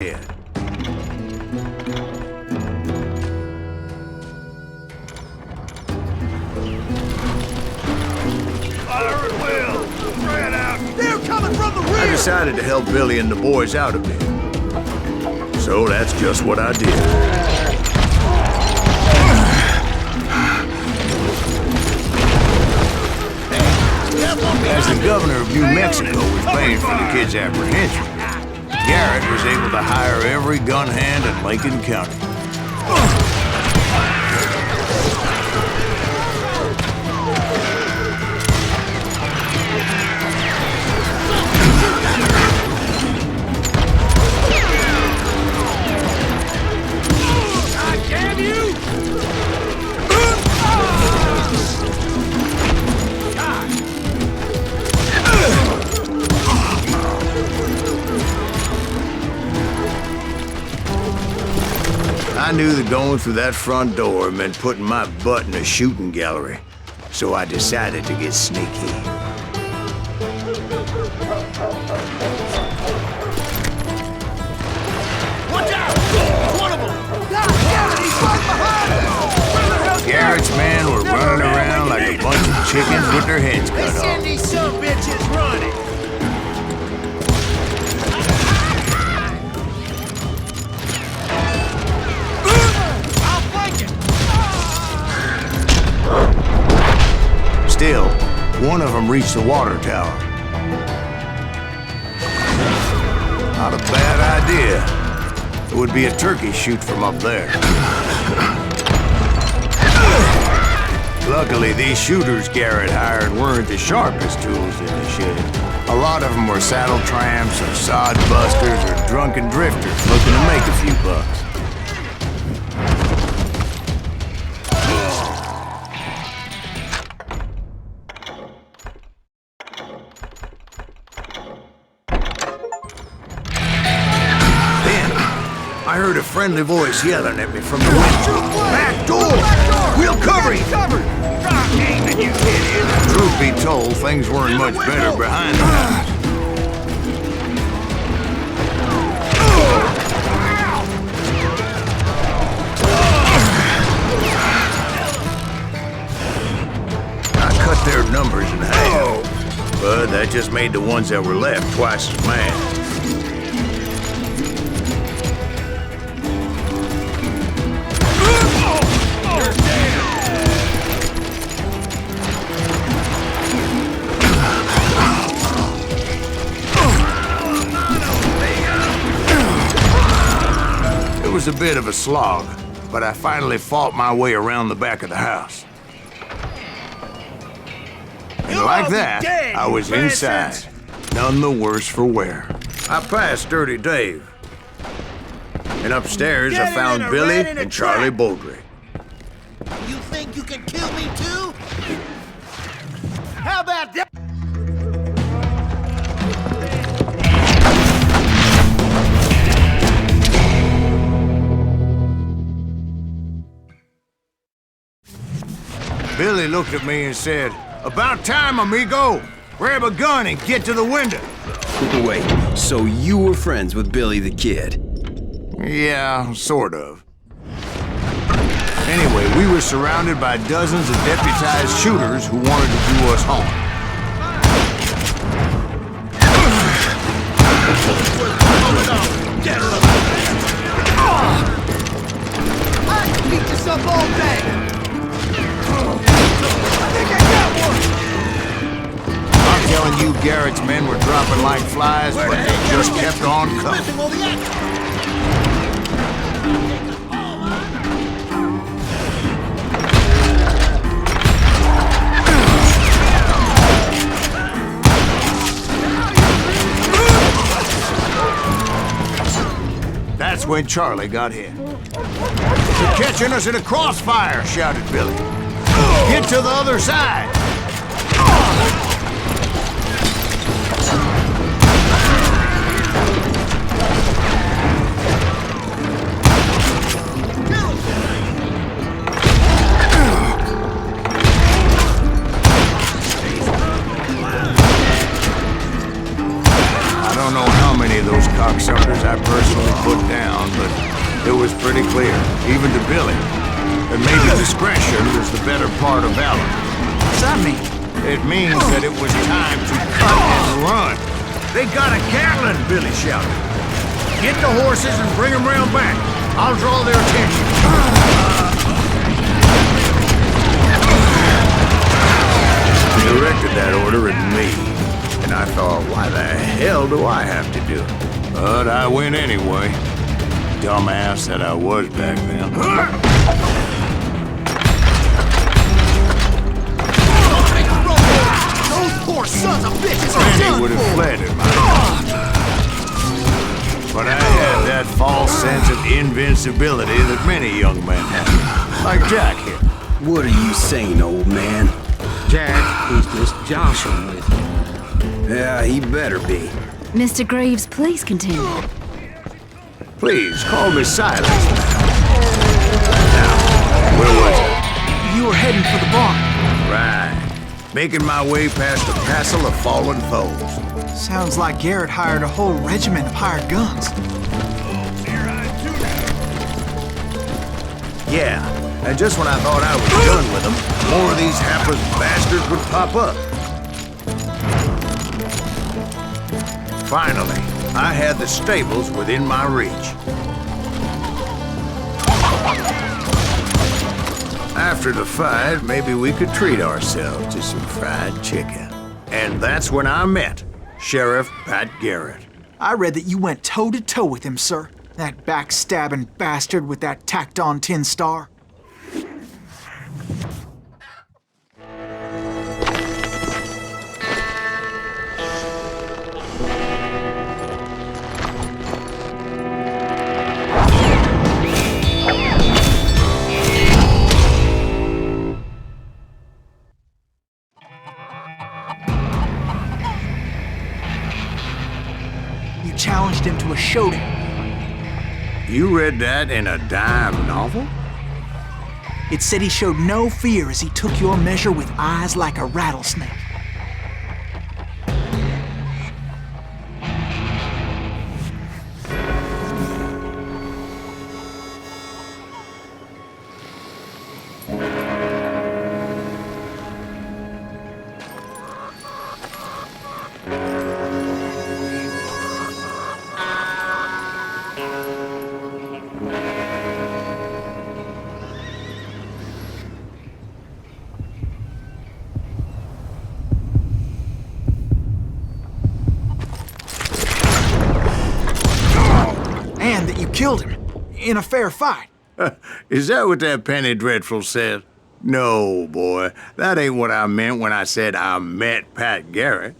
Yeah. Fire at will! Spread out! They're coming from the rear! I decided to help Billy and the boys out a bit. So that's just what I did. As the governor of New Mexico was paying for the kid's apprehension, Garrett was able to hire every gun hand in Lincoln County. Damn you! I knew that going through that front door meant putting my butt in a shooting gallery, so I decided to get sneaky. Watch out! One of them! God, he's right behind us! Garrett's men were running around like a bunch of chickens with their heads cut Let's send off. these some bitches running! I'll flank it! Still, one of them reached the water tower. Not a bad idea. It would be a turkey shoot from up there. Luckily, these shooters Garrett hired weren't the sharpest tools in the shed. A lot of them were saddle tramps or sod busters or drunken drifters looking to make a few bucks. Then, I heard a friendly voice yelling at me from the window. Back door! We'll cover you! Stop aiming, you idiot! Truth be told, things weren't much better behind the house. I cut their numbers in half, but that just made the ones that were left twice as mad. It was a bit of a slog, but I finally fought my way around the back of the house. And like that, I was inside, none the worse for wear. I passed Dirty Dave. And upstairs I found Billy and Charlie Baldry. You think you can kill me too? How about that? Billy looked at me and said, "About time, amigo! Grab a gun and get to the window." Wait, so you were friends with Billy the Kid? Yeah, sort of. Anyway, we were surrounded by dozens of deputized shooters who wanted to do us harm. I can beat this up all day! I think I got one! I'm telling you, Garrett's men were dropping like flies, but they just kept on coming. Missing all the action! That's when Charlie got hit. "You're catching us in a crossfire," shouted Billy. "Get to the other side!" cocksuckers I personally put broke down, but it was pretty clear, even to Billy, that maybe discretion was the better part of valor. What's that mean? It means that it was time to cut and run. They got a Gatling, Billy shouted. Get the horses and bring them round back. I'll draw their attention. He directed that order at me, and I thought, why the hell do I have to do it? But I went anyway. Dumbass that I was back then. Those poor sons of bitches are Randy done would have for. fled in my time. But I had that false sense of invincibility that many young men have. Like Jack here. What are you saying, old man? Jack, he's just joshing with you. Yeah, he better be. Mr. Graves, please continue. Please, call me Silas. Now, where was I? You were heading for the barn. Right. Making my way past a castle of fallen foes. Sounds like Garrett hired a whole regiment of hired guns. Yeah, and just when I thought I was done with them, more of these hapless bastards would pop up. Finally, I had the stables within my reach. After the fight, maybe we could treat ourselves to some fried chicken. And that's when I met Sheriff Pat Garrett. I read that you went toe-to-toe with him, sir. That backstabbing bastard with that tacked-on tin star. You challenged him to a showdown. You read that in a dime novel? It said he showed no fear as he took your measure with eyes like a rattlesnake. And that you killed him in a fair fight. Is that what that Penny Dreadful said? No, boy. That ain't what I meant when I said I met Pat Garrett.